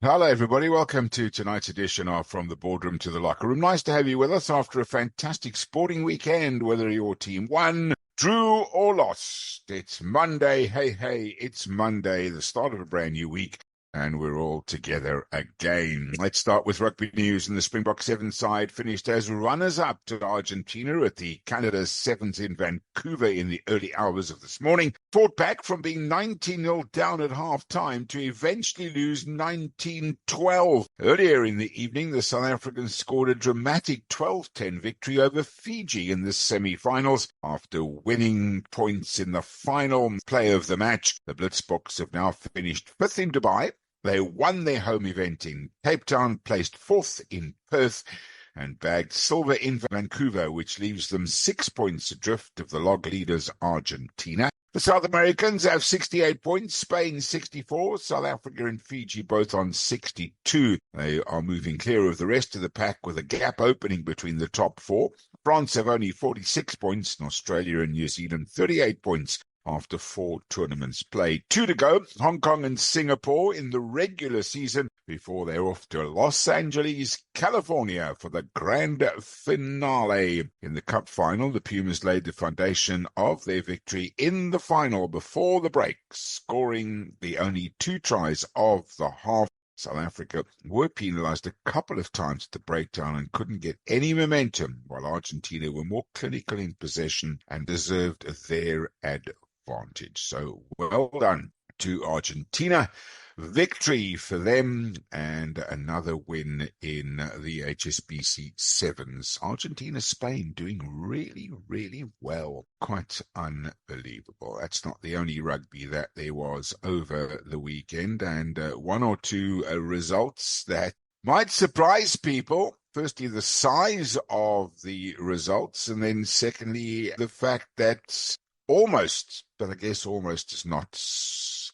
Hello, everybody. Welcome to tonight's edition of From the Boardroom to the Locker Room. Nice to have you with us after a fantastic sporting weekend, whether your team won, drew, or lost. It's Monday. Hey, it's Monday, the start of a brand new week, and we're all together again. Let's start with rugby news. And the Springbok Sevens side finished as runners-up to Argentina at the Canada Sevens in Vancouver in the early hours of this morning. Fought back from being 19-0 down at half-time to eventually lose 19-12. Earlier in the evening, the South Africans scored a dramatic 12-10 victory over Fiji in the semi-finals. After winning points in the final play of the match, the Blitzboks have now finished fifth in Dubai. They won their home event in Cape Town, placed fourth in Perth, and bagged silver in Vancouver, which leaves them 6 points adrift of the log leaders Argentina. The South Americans have 68 points, Spain 64, South Africa and Fiji both on 62. They are moving clear of the rest of the pack with a gap opening between the top four. France have only 46 points, and Australia and New Zealand 38 points. After 4 tournaments played. 2 to go, Hong Kong and Singapore in the regular season before they're off to Los Angeles, California for the grand finale. In the Cup final, the Pumas laid the foundation of their victory in the final before the break, scoring the only 2 tries of the half. South Africa were penalised a couple of times at the breakdown and couldn't get any momentum, while Argentina were more clinical in possession and deserved their advantage. So well done to Argentina. Victory for them and another win in the HSBC Sevens. Argentina, Spain doing really, really well. Quite unbelievable. That's not the only rugby that there was over the weekend, and one or two results that might surprise people. Firstly, the size of the results, and then secondly, the fact that almost, but I guess almost is not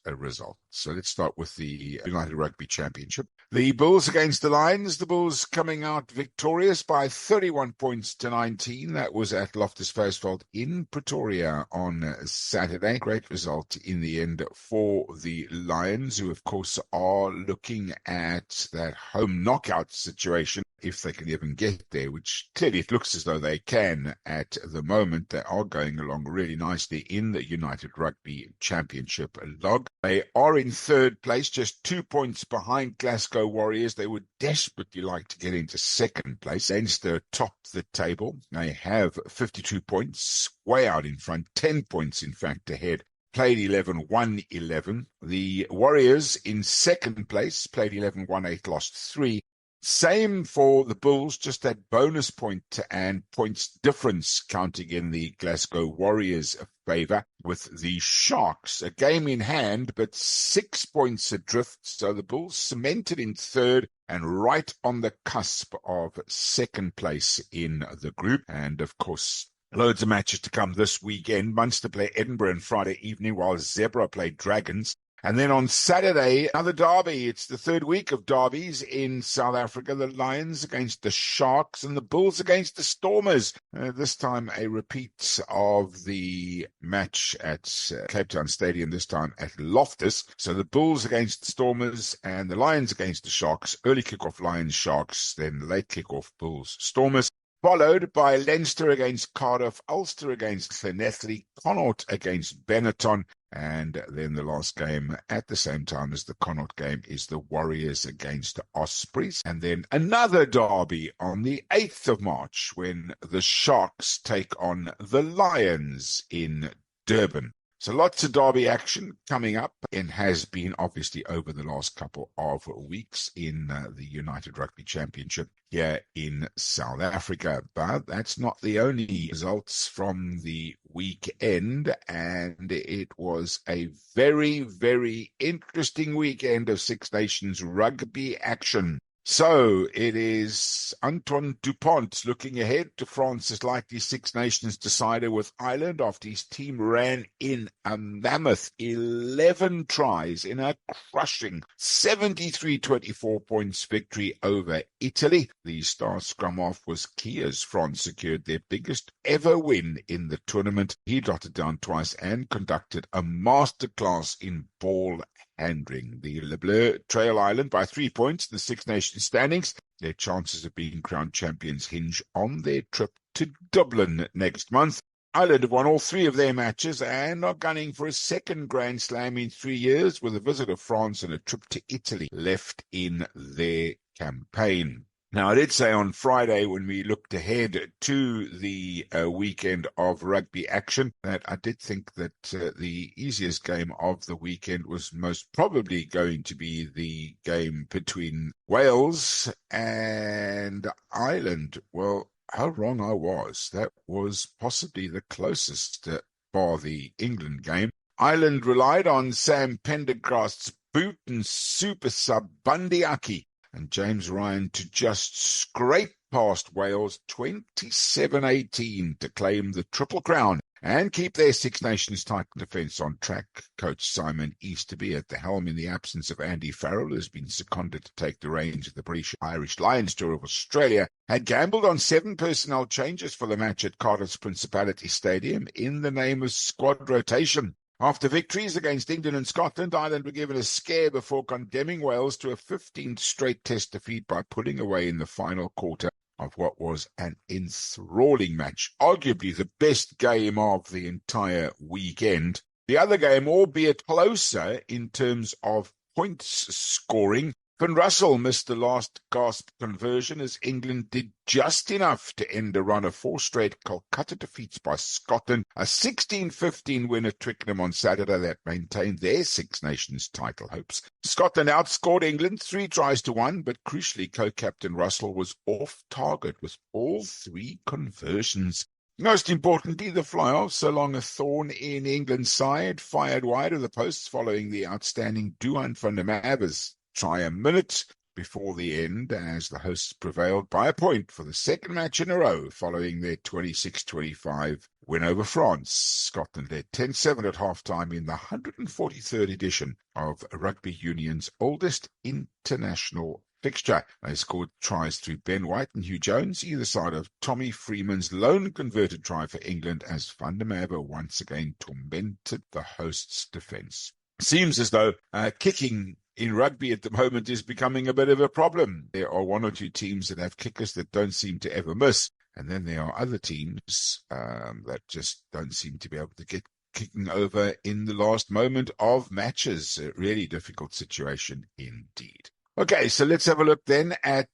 a result. So let's start with the United Rugby Championship. The Bulls against the Lions. The Bulls coming out victorious by 31 points to 19. That was at Loftus Versfeld in Pretoria on Saturday. Great result in the end for the Lions, who of course are looking at that home knockout situation if they can even get there, which clearly it looks as though they can at the moment. They are going along really nicely in the United Rugby Championship log. They are in third place, just 2 points behind Glasgow Warriors. They would desperately like to get into second place. Leinster top the table. They have 52 points, way out in front, 10 points in fact ahead. Played 11, won 11. The Warriors in second place, played 11, won 8, lost 3. Same for the Bulls, just that bonus point and points difference counting in the Glasgow Warriors' favour, with the Sharks a game in hand but 6 points adrift. So the Bulls cemented in third and right on the cusp of second place in the group. And of course, loads of matches to come this weekend. Munster play Edinburgh on Friday evening, while Zebra play Dragons. And then on Saturday, another derby. It's the third week of derbies in South Africa. The Lions against the Sharks and the Bulls against the Stormers. This time a repeat of the match at Cape Town Stadium, this time at Loftus. So the Bulls against the Stormers and the Lions against the Sharks. Early kickoff Lions Sharks, then late kickoff Bulls Stormers. Followed by Leinster against Cardiff, Ulster against Llanelli, Connaught against Benetton, and then the last game at the same time as the Connaught game is the Warriors against the Ospreys. And then another derby on the 8th of March when the Sharks take on the Lions in Durban. So lots of derby action coming up and has been obviously over the last couple of weeks in the United Rugby Championship here in South Africa. But that's not the only results from the weekend, and it was a very, very interesting weekend of Six Nations rugby action. So it is Antoine Dupont looking ahead to France's likely Six Nations decider with Ireland after his team ran in a mammoth 11 tries in a crushing 73-24 points victory over Italy. The star scrum off was key as France secured their biggest ever win in the tournament. He dotted down twice and conducted a masterclass in ball handling. The Le Bleu trail Ireland by 3 points in the Six Nations standings. Their chances of being crowned champions hinge on their trip to Dublin next month. Ireland have won all 3 of their matches and are gunning for a second Grand Slam in 3 years, with a visit of France and a trip to Italy left in their campaign. Now, I did say on Friday when we looked ahead to the weekend of rugby action that I did think that the easiest game of the weekend was most probably going to be the game between Wales and Ireland. Well, how wrong I was. That was possibly the closest, bar the England game. Ireland relied on Sam Pendergast's boot and super sub Bundy Aki and James Ryan to just scrape past Wales 27-18 to claim the Triple Crown and keep their Six Nations title defence on track. Coach Simon Easterby at the helm in the absence of Andy Farrell, who has been seconded to take the reins of the British-Irish Lions Tour of Australia, had gambled on 7 personnel changes for the match at Cardiff's Principality Stadium in the name of squad rotation. After victories against England and Scotland, Ireland were given a scare before condemning Wales to a 15th straight test defeat by pulling away in the final quarter of what was an enthralling match, arguably the best game of the entire weekend. The other game, albeit closer in terms of points scoring, Finn Russell missed the last gasp conversion as England did just enough to end a run of 4 straight Kolkata defeats by Scotland, a 16-15 win at Twickenham on Saturday that maintained their Six Nations title hopes. Scotland outscored England 3 tries to 1, but crucially co-captain Russell was off target with all 3 conversions. Most importantly, the fly-off, so long a thorn in England's side, fired wide of the posts following the outstanding Duhan van der Merwe's try a minute before the end as the hosts prevailed by a point for the second match in a row following their 26-25 win over France. Scotland led 10-7 at half-time in the 143rd edition of Rugby Union's oldest international fixture. They scored tries through Ben White and Hugh Jones, either side of Tommy Freeman's lone converted try for England, as Van der Merwe once again tormented the hosts' defence. Seems as though kicking in rugby at the moment is becoming a bit of a problem. There are 1 or 2 teams that have kickers that don't seem to ever miss, and then there are other teams that just don't seem to be able to get kicking over in the last moment of matches. A really difficult situation indeed. Okay, so let's have a look then at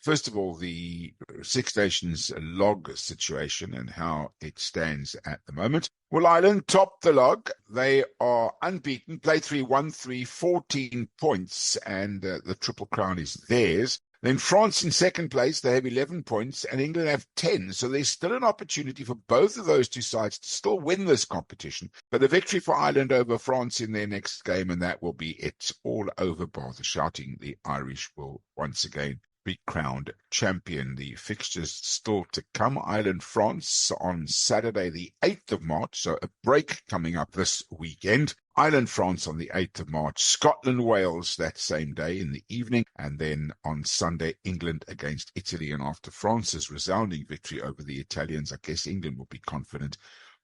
first of all, the Six Nations log situation and how it stands at the moment. Well, Ireland top the log. They are unbeaten, play 3, 1, 3, 14 points, and the Triple Crown is theirs. Then France in second place, they have 11 points, and England have 10. So there's still an opportunity for both of those 2 sides to still win this competition. But a victory for Ireland over France in their next game, and that will be it. All over bar the shouting. The Irish will once again be crowned champion. The fixtures still to come. Ireland-France on Saturday, the 8th of March. So a break coming up this weekend. Ireland-France on the 8th of March, Scotland-Wales that same day in the evening, and then on Sunday, England against Italy. And after France's resounding victory over the Italians, I guess England will be confident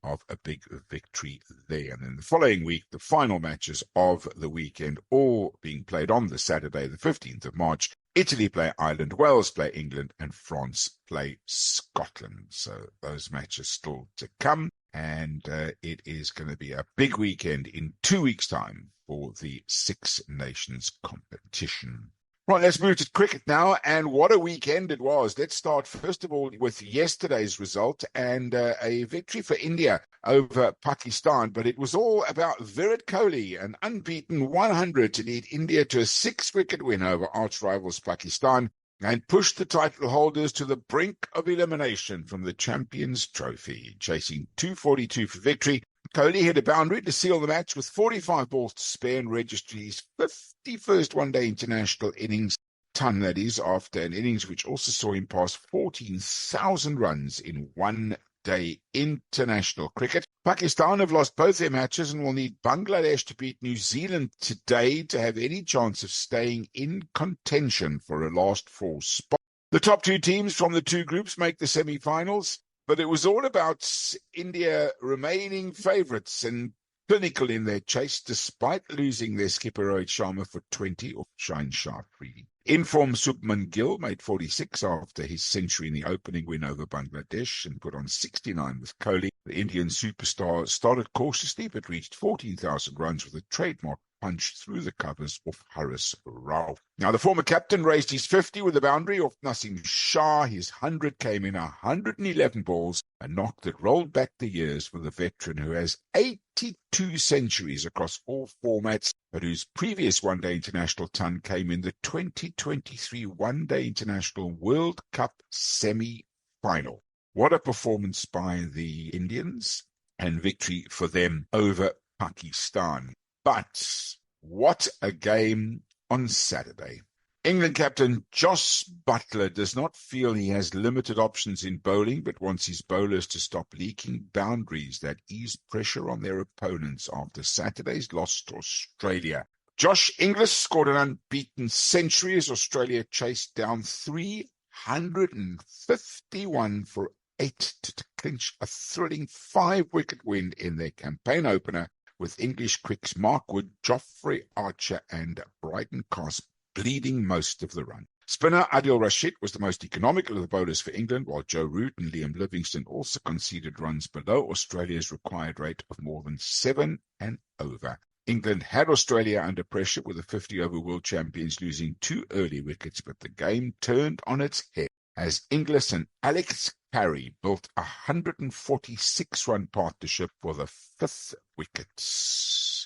of a big victory there. And then the following week, the final matches of the weekend, all being played on the Saturday, the 15th of March. Italy play Ireland, Wales play England, and France play Scotland. So those matches still to come. And it is going to be a big weekend in 2 weeks' time for the Six Nations competition. Right, let's move to cricket now, and what a weekend it was. Let's start, first of all, with yesterday's result and a victory for India over Pakistan, but it was all about Virat Kohli, an unbeaten 100 to lead India to a 6-wicket win over arch-rivals Pakistan and pushed the title holders to the brink of elimination from the Champions Trophy. Chasing 242 for victory, Kohli hit a boundary to seal the match with 45 balls to spare and register his 51st one-day international innings, that is, after an innings which also saw him pass 14,000 runs in one-day international cricket. Pakistan have lost both their matches and will need Bangladesh to beat New Zealand today to have any chance of staying in contention for a last 4 spot. The top 2 teams from the 2 groups make the semi-finals. But it was all about India remaining favourites and clinical in their chase despite losing their skipper Rohit Sharma for 20 off Shine Sharp reading. In-form Subman Gill made 46 after his century in the opening win over Bangladesh and put on 69 with Kohli. The Indian superstar started cautiously but reached 14,000 runs with a trademark punch through the covers of Haris Rao. Now, the former captain raised his 50 with a boundary off Nasim Shah. His 100 came in 111 balls, a knock that rolled back the years for the veteran who has 82 centuries across all formats, but whose previous one-day international ton came in the 2023 One-Day International World Cup semi-final. What a performance by the Indians, and victory for them over Pakistan. But what a game on Saturday. England captain Jos Buttler does not feel he has limited options in bowling, but wants his bowlers to stop leaking boundaries that ease pressure on their opponents after Saturday's loss to Australia. Josh Inglis scored an unbeaten century as Australia chased down 351 for 8 to clinch a thrilling 5-wicket win in their campaign opener, with English quicks Mark Wood, Geoffrey Archer and Bryden Casp bleeding most of the run. Spinner Adil Rashid was the most economical of the bowlers for England, while Joe Root and Liam Livingstone also conceded runs below Australia's required rate of more than 7 and over. England had Australia under pressure, with the 50-over world champions losing 2 early wickets, but the game turned on its head as Inglis and Alex Carey built a 146-run partnership for the 5th wicket.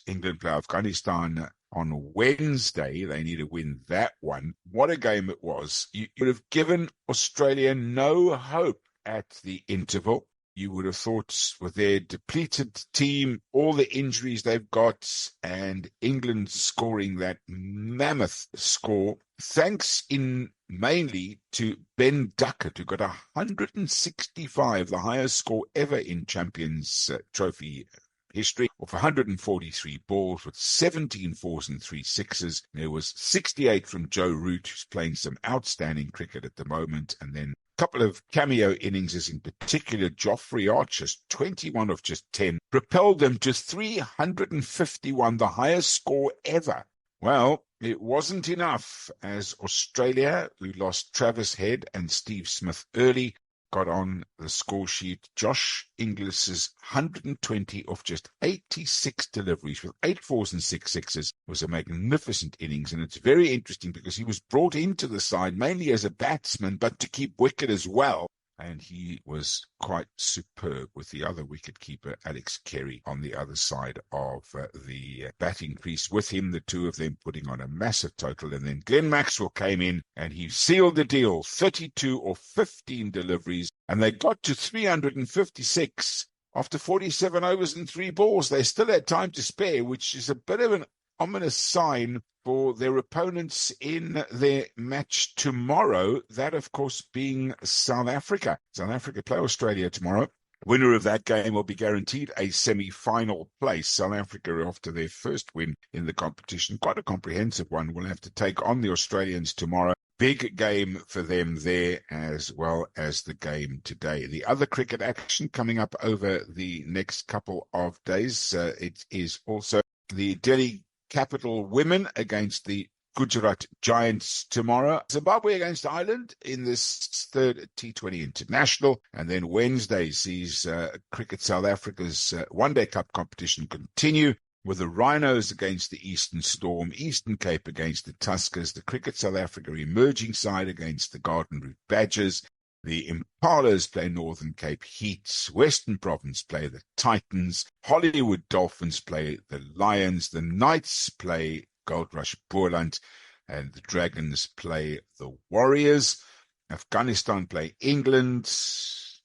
England play Afghanistan on Wednesday. They need to win that one. What a game it was. You would have given Australia no hope at the interval. You would have thought with their depleted team, all the injuries they've got, and England scoring that mammoth score, thanks in mainly to Ben Duckett, who got 165, the highest score ever in Champions Trophy history, of 143 balls with 17 fours and 3 sixes. There was 68 from Joe Root, who's playing some outstanding cricket at the moment, and then couple of cameo innings, in particular Geoffrey Archer's 21 of just 10, propelled them to 351, the highest score ever. Well, it wasn't enough, as Australia, who lost Travis Head and Steve Smith early, got on the score sheet. Josh Inglis's 120 of just 86 deliveries with 8 fours and 6 sixes was a magnificent innings, and it's very interesting because he was brought into the side mainly as a batsman, but to keep wicket as well. And he was quite superb with the other wicketkeeper, Alex Carey, on the other side of the batting crease with him, the two of them putting on a massive total. And then Glenn Maxwell came in and he sealed the deal, 32 or 15 deliveries, and they got to 356 after 47 overs and 3 balls. They still had time to spare, which is a bit of an ominous sign for their opponents in their match tomorrow, that of course being South Africa. South Africa play Australia tomorrow. Winner of that game will be guaranteed a semi-final place. South Africa, after their first win in the competition, quite a comprehensive one, will have to take on the Australians tomorrow. Big game for them there, as well as the game today. The other cricket action coming up over the next couple of days, it is also the Delhi Capital Women against the Gujarat Giants tomorrow. Zimbabwe against Ireland in this third T20 International. And then Wednesday sees Cricket South Africa's One-Day Cup competition continue, with the Rhinos against the Eastern Storm, Eastern Cape against the Tuskers, the Cricket South Africa emerging side against the Garden Route Badgers. The Impalas play Northern Cape Heats. Western Province play the Titans. Hollywood Dolphins play the Lions. The Knights play Gold Rush Boerland. And the Dragons play the Warriors. Afghanistan play England.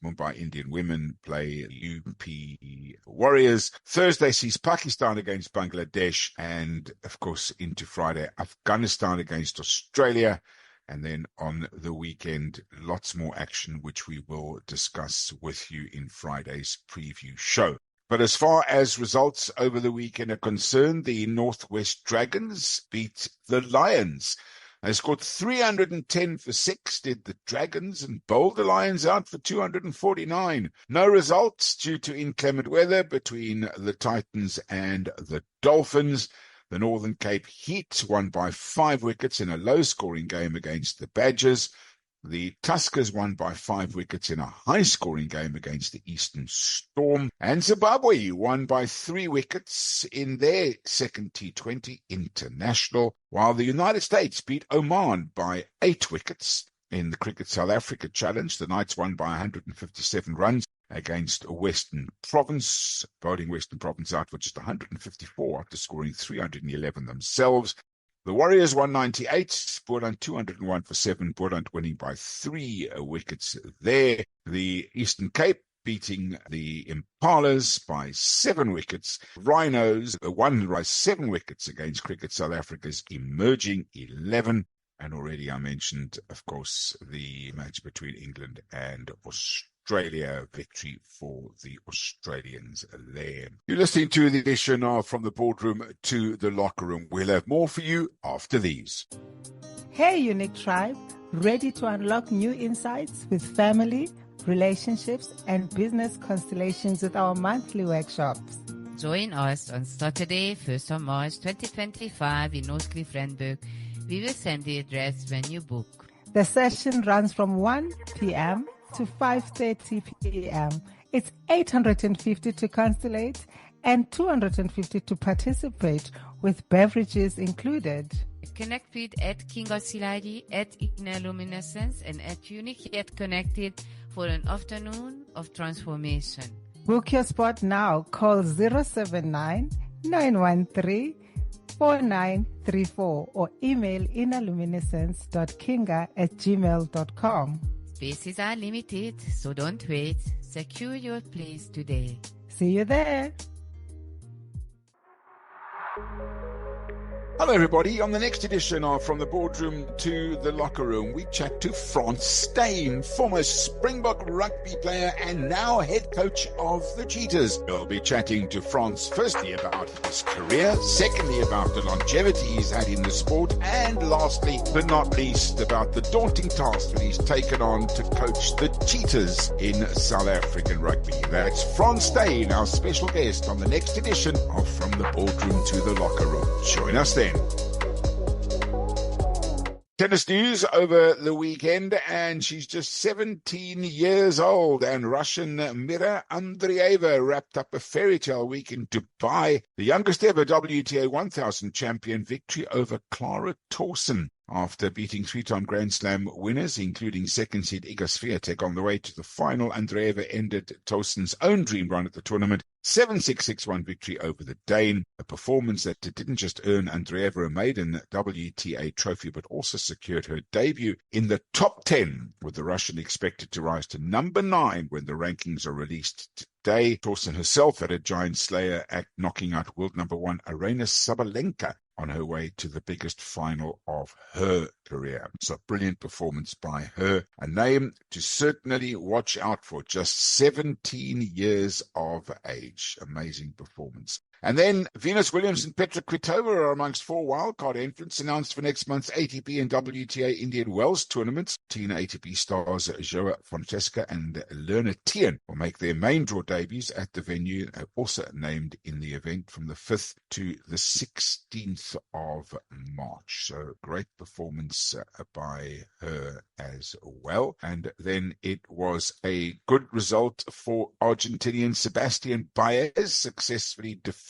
Mumbai Indian Women play UP Warriors. Thursday sees Pakistan against Bangladesh. And, of course, into Friday, Afghanistan against Australia. And then on the weekend, lots more action, which we will discuss with you in Friday's preview show. But as far as results over the weekend are concerned, the Northwest Dragons beat the Lions They scored 310 for 6, did the Dragons, and bowled the Lions out for 249. No results due to inclement weather between the Titans and the Dolphins. The Northern Cape Heat won by 5 wickets in a low-scoring game against the Badgers. The Tuskers won by 5 wickets in a high-scoring game against the Eastern Storm. And Zimbabwe won by 3 wickets in their second T20 international, while the United States beat Oman by 8 wickets. In the Cricket South Africa Challenge, the Knights won by 157 runs against Western Province, bowling Western Province out for just 154 after scoring 311 themselves. The Warriors won 98, Boland 201 for 7, Boland winning by 3 wickets there. The Eastern Cape beating the Impalas by 7 wickets. Rhinos won by 7 wickets against Cricket South Africa's emerging 11. And already I mentioned, of course, the match between England and Australia, victory for the Australians there. You're listening to the edition of From the Boardroom to the Locker Room. We'll have more for you after these. Hey, Unique Tribe, ready to unlock new insights with family, relationships, and business constellations with our monthly workshops. Join us on Saturday, 1st of March 2025 in Northcliffe, Randburg. We will send the address when you book. The session runs from 1 p.m. to 5:30 p.m. It's 850 to constellate and 250 to participate, with beverages included. Connect with at King Siladi, at Luminescence, and at Unique Yet Connected for an afternoon of transformation. Book your spot now. Call 079 913 4934 or email innerluminescence.kinga@gmail.com. Spaces are limited, so don't wait. Secure your place today. See you there. Hello, everybody. On the next edition of From the Boardroom to the Locker Room, we chat to Frans Steyn, former Springbok rugby player and now head coach of the Cheetahs. We'll be chatting to Frans firstly about his career, secondly about the longevity he's had in the sport, and lastly, but not least, about the daunting task that he's taken on to coach the Cheetahs in South African rugby. That's Frans Steyn, our special guest on the next edition of From the Boardroom to the Locker Room. Join us then. Tennis news over the weekend, and she's just 17 years old, and Russian Mira Andreeva wrapped up a fairy tale week in Dubai, the youngest ever WTA 1000 champion victory over Clara Tauson. After beating 3-time Grand Slam winners, including second seed Iga Swiatek, on the way to the final, Andreeva ended Tauson's own dream run at the tournament, 7-6, 6-1 victory over the Dane, a performance that didn't just earn Andreeva a maiden WTA trophy, but also secured her debut in the top 10, with the Russian expected to rise to number 9 when the rankings are released today. Tauson herself had a giant slayer act, knocking out world number 1 Aryna Sabalenka on her way to the biggest final of her career. So brilliant performance by her. A name to certainly watch out for. Just 17 years of age. Amazing performance. And then Venus Williams and Petra Kvitova are amongst 4 wildcard entrants announced for next month's ATP and WTA Indian Wells tournaments. Teen ATP stars Joa Francesca and Lerna Tien will make their main draw debuts at the venue, also named in the event from the 5th to the 16th of March. So great performance by her as well. And then it was a good result for Argentinian Sebastian Baez, successfully defending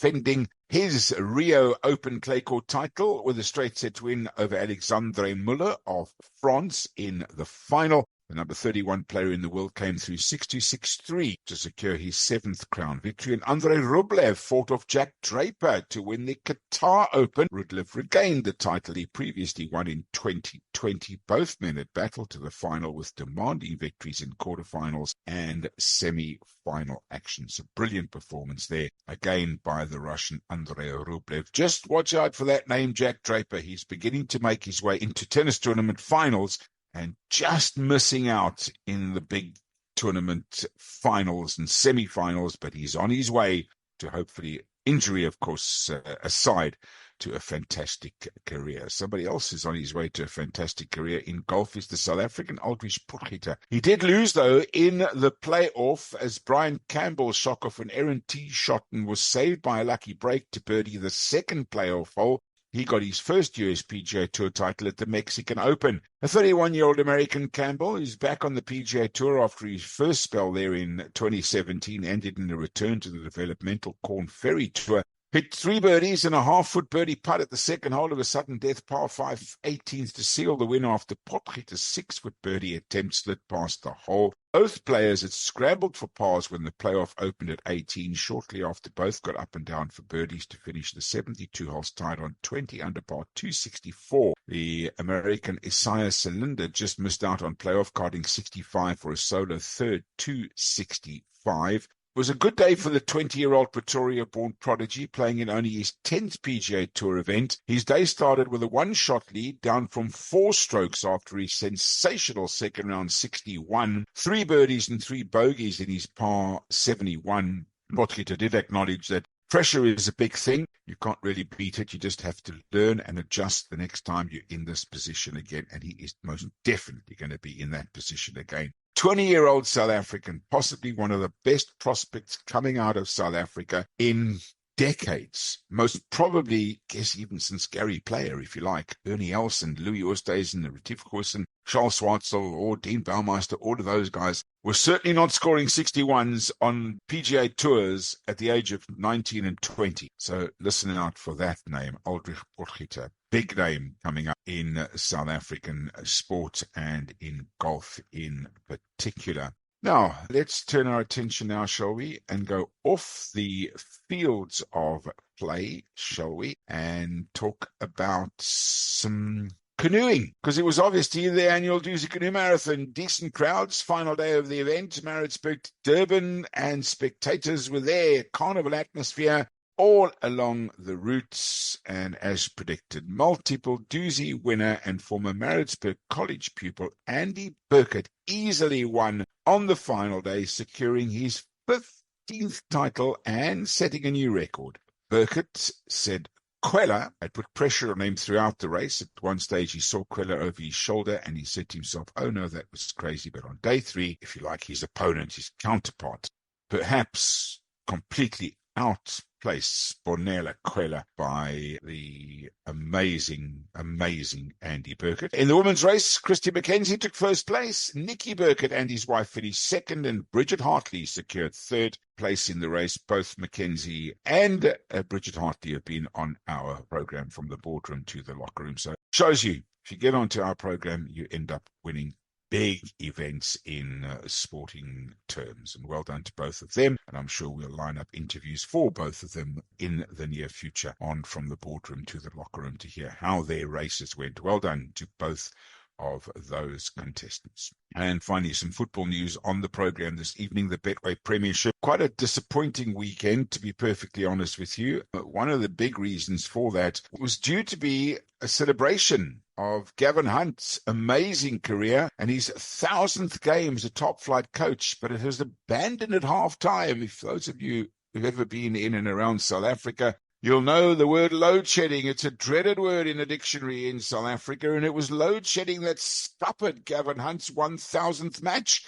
his Rio Open clay court title with a straight set win over Alexandre Muller of France in the final. The number 31 player in the world came through 6-2, 6-3 to secure his 7th crown victory. And Andrei Rublev fought off Jack Draper to win the Qatar Open. Rublev regained the title he previously won in 2020. Both men had battled to the final with demanding victories in quarterfinals and semi-final action. So brilliant performance there, again by the Russian Andrei Rublev. Just watch out for that name, Jack Draper. He's beginning to make his way into tennis tournament finals, and just missing out in the big tournament finals and semi-finals, but he's on his way to, hopefully, injury, of course, aside, to a fantastic career. Somebody else is on his way to a fantastic career in golf is the South African Aldrich Potgieter. He did lose, though, in the playoff as Brian Campbell shot off an errant tee shot and was saved by a lucky break to birdie the second playoff hole. He got his first US PGA Tour title at the Mexican Open. A 31-year-old American Campbell is back on the PGA Tour after his first spell there in 2017, ended in a return to the developmental Corn Ferry Tour. Hit 3 birdies and a half-foot birdie putt at the second hole of a sudden death par 5 18th to seal the win after Potgieter's 6-foot birdie attempt slid past the hole. Both players had scrambled for pars when the playoff opened at 18, shortly after both got up and down for birdies to finish the 72 holes tied on 20 under par 264. The American Isaiah Cylinder just missed out on playoff, carding 65 for a solo third 265. It was a good day for the 20-year-old Pretoria-born prodigy, playing in only his 10th PGA Tour event. His day started with a one-shot lead, down from 4 strokes after his sensational second-round 61. 3 birdies and 3 bogeys in his par 71. Potgieter did acknowledge that pressure is a big thing. You can't really beat it. You just have to learn and adjust the next time you're in this position again, and he is most definitely going to be in that position again. 20-year-old South African, possibly one of the best prospects coming out of South Africa in decades. Most probably, guess even since Gary Player, if you like. Ernie Elson, Louis Oosthuizen, Retief Goosen, Charles Swartzel, or Dean Baumeister, all of those guys were certainly not scoring 61s on PGA Tours at the age of 19 and 20. So listen out for that name, Aldrich Potgieter. Big name coming up in South African sport and in golf in particular. Now, let's turn our attention now, shall we, and go off the fields of play, shall we, and talk about some canoeing, because it was obviously the annual Dusi Canoe Marathon. Decent crowds, final day of the event, Maritzburg to Durban, and spectators were there. Carnival atmosphere all along the routes, and as predicted, multiple Dusi winner and former Maritzburg College pupil Andy Burkett easily won on the final day, securing his 15th title and setting a new record. Burkett said Quella had put pressure on him throughout the race. At one stage, he saw Quella over his shoulder and he said to himself, oh no, that was crazy. But on day 3, if you like, his opponent, his counterpart, perhaps completely outplaced Bonella Quella by the amazing Andy Burkett. In the women's race, Christy McKenzie took first place. Nikki Burkett and his wife finished second, and Bridget Hartley secured third place in the race. Both McKenzie and Bridget Hartley have been on our program From the Boardroom to the Locker Room. So it shows you, if you get onto our program, you end up winning big events in sporting terms. And well done to both of them. And I'm sure we'll line up interviews for both of them in the near future on From the Boardroom to the Locker Room to hear how their races went. Well done to both of those contestants. And finally, some football news on the program this evening, the Betway Premiership. Quite a disappointing weekend, to be perfectly honest with you. One of the big reasons for that was due to be a celebration of Gavin Hunt's amazing career and his 1,000th game as a top-flight coach, but it has abandoned at half-time. If those of you who've ever been in and around South Africa, you'll know the word load shedding. It's a dreaded word in a dictionary in South Africa, and it was load shedding that scuppered Gavin Hunt's 1,000th match.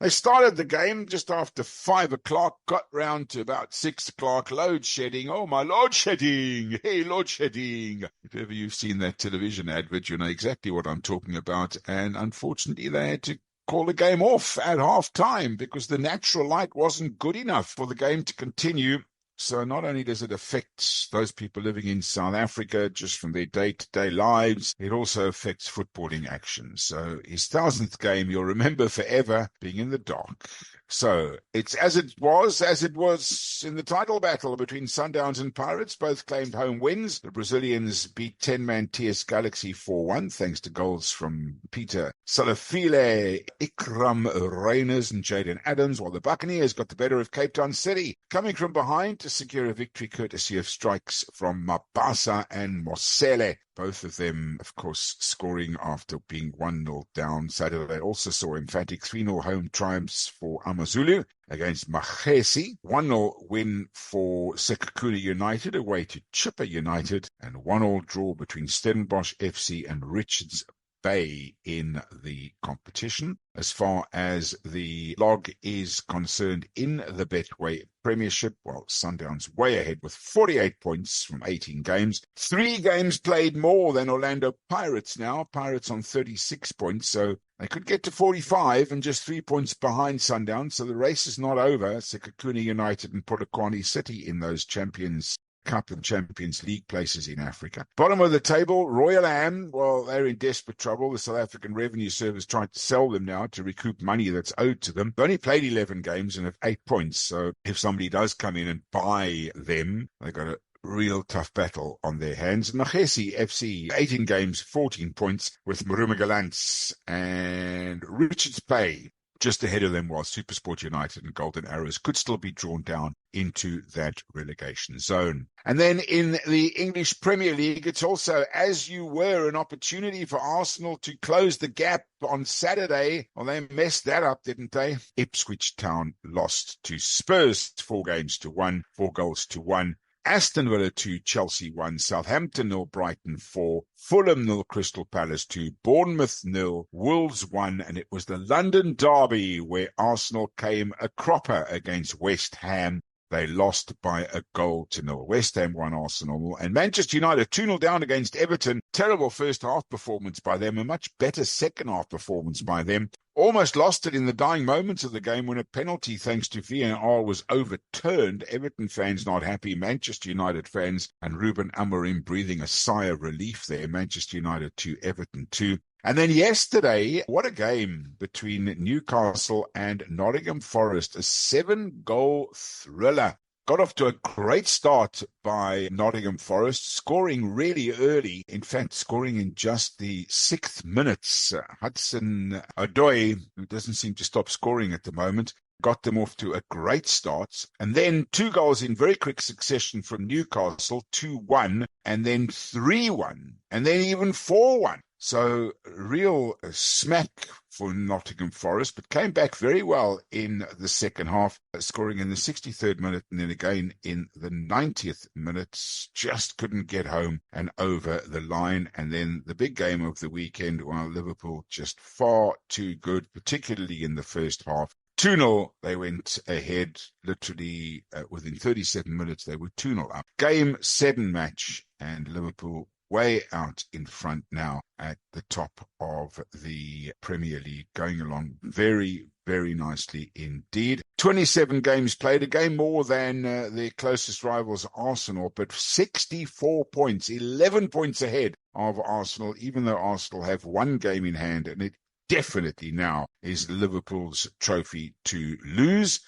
They started the game just after 5 o'clock, got round to about 6 o'clock, load shedding. Oh, my load shedding. Hey, load shedding. If ever you've seen that television advert, you know exactly what I'm talking about. And unfortunately, they had to call the game off at half time because the natural light wasn't good enough for the game to continue. So not only does it affect those people living in South Africa just from their day-to-day lives, it also affects footballing action. So his 1,000th game, you'll remember forever being in the dock. So it's as it was in the title battle between Sundowns and Pirates. Both claimed home wins. The Brazilians beat 10-man TS Galaxy 4-1, thanks to goals from Peter Salafile, Ikram Reyners and Jaden Adams, while the Buccaneers got the better of Cape Town City, coming from behind to secure a victory courtesy of strikes from Mabasa and Mosele. Both of them, of course, scoring after being 1-0 down. Saturday also saw emphatic 3-0 home triumphs for AmaZulu against Magesi, 1-0 win for Sekhukhune United away to Chippa United, and 1-1 draw between Stellenbosch FC and Richards Bay in the competition. As far as the log is concerned in the Betway Premiership, well, Sundowns way ahead with 48 points from 18 games. 3 games played more than Orlando Pirates now. Pirates on 36 points, so they could get to 45 and just 3 points behind Sundowns. So the race is not over. Sekhukhune United and Polokwane City in those Champions Cup and Champions League places in Africa. Bottom of the table, Royal Am, well, they're in desperate trouble. The South African Revenue Service tried to sell them now to recoup money that's owed to them. They only played 11 games and have 8 points. So if somebody does come in and buy them, they've got a real tough battle on their hands. Magesi FC, 18 games, 14 points with Maruma Gallants and Richards Bay. Just ahead of them while SuperSport United and Golden Arrows could still be drawn down into that relegation zone. And then in the English Premier League, it's also, as you were, an opportunity for Arsenal to close the gap on Saturday. Well, they messed that up, didn't they? Ipswich Town lost to Spurs 4-1, 4-1. Aston Villa 2, Chelsea 1, Southampton 0, Brighton 4, Fulham 0, Crystal Palace 2, Bournemouth 0, Wolves 1, and it was the London derby where Arsenal came a cropper against West Ham. They lost by 1-0. West Ham won, Arsenal, and Manchester United 2-0 down against Everton. Terrible first half performance by them, a much better second half performance by them. Almost lost it in the dying moments of the game when a penalty, thanks to VAR, was overturned. Everton fans not happy, Manchester United fans, and Ruben Amorim breathing a sigh of relief there. Manchester United 2, Everton 2. And then yesterday, what a game between Newcastle and Nottingham Forest, a 7-goal thriller. Got off to a great start by Nottingham Forest, scoring really early. In fact, scoring in just the 6th minutes. Hudson Odoi, who doesn't seem to stop scoring at the moment, got them off to a great start. And then 2 goals in very quick succession from Newcastle, 2-1, and then 3-1, and then even 4-1. So real smack for Nottingham Forest, but came back very well in the second half, scoring in the 63rd minute and then again in the 90th minute. Just couldn't get home and over the line. And then the big game of the weekend, while Liverpool just far too good, particularly in the first half. 2-0, they went ahead, literally within 37 minutes, they were 2-0 up. Game 7 match, and Liverpool way out in front now at the top of the Premier League, going along very, very nicely indeed. 27 games played, a game more than their closest rivals Arsenal, but 64 points, 11 points ahead of Arsenal, even though Arsenal have 1 game in hand, and it definitely now is Liverpool's trophy to lose.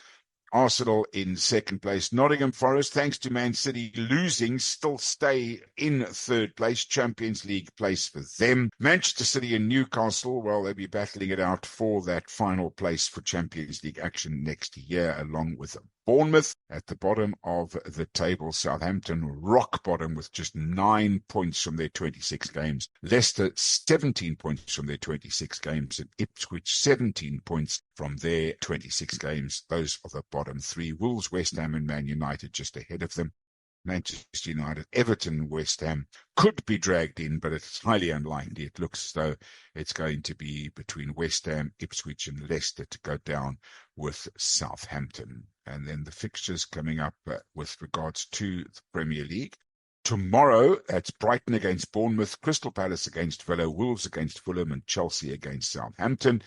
Arsenal in second place. Nottingham Forest, thanks to Man City losing, still stay in third place. Champions League place for them. Manchester City and Newcastle, well, they'll be battling it out for that final place for Champions League action next year, along with Bournemouth at the bottom of the table. Southampton rock bottom with just 9 points from their 26 games. Leicester 17 points from their 26 games. And Ipswich 17 points from their 26 games. Those are the bottom 3. Wolves, West Ham and Man United just ahead of them. Manchester United, Everton, West Ham could be dragged in, but it's highly unlikely. It looks as though it's going to be between West Ham, Ipswich and Leicester to go down with Southampton. And then the fixtures coming up with regards to the Premier League. Tomorrow, that's Brighton against Bournemouth, Crystal Palace against Villa, Wolves against Fulham and Chelsea against Southampton.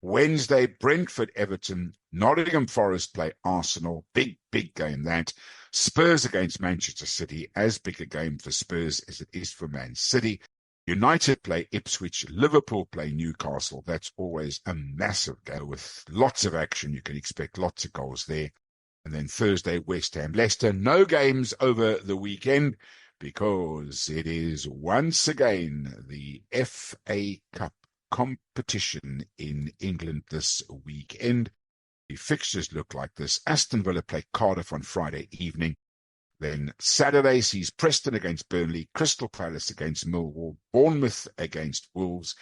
Wednesday, Brentford, Everton, Nottingham Forest play Arsenal. Big, big game that. Spurs against Manchester City, as big a game for Spurs as it is for Man City. United play Ipswich, Liverpool play Newcastle. That's always a massive game with lots of action. You can expect lots of goals there. And then Thursday, West Ham, Leicester. No games over the weekend because it is once again the FA Cup competition in England this weekend. The fixtures look like this. Aston Villa play Cardiff on Friday evening. Then Saturday sees Preston against Burnley, Crystal Palace against Millwall, Bournemouth against Wolves,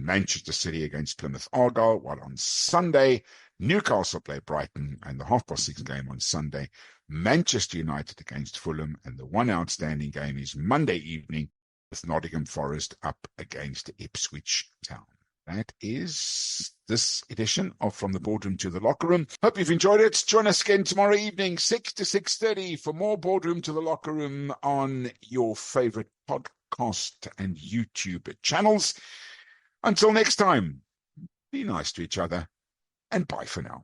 Manchester City against Plymouth Argyle, while on Sunday, Newcastle play Brighton, and the 6:30 game on Sunday, Manchester United against Fulham, and the one outstanding game is Monday evening with Nottingham Forest up against Ipswich Town. That is this edition of From the Boardroom to the Locker Room. Hope you've enjoyed it. Join us again tomorrow evening, 6 to 6:30 for more Boardroom to the Locker Room on your favorite podcast and YouTube channels. Until next time, be nice to each other and bye for now.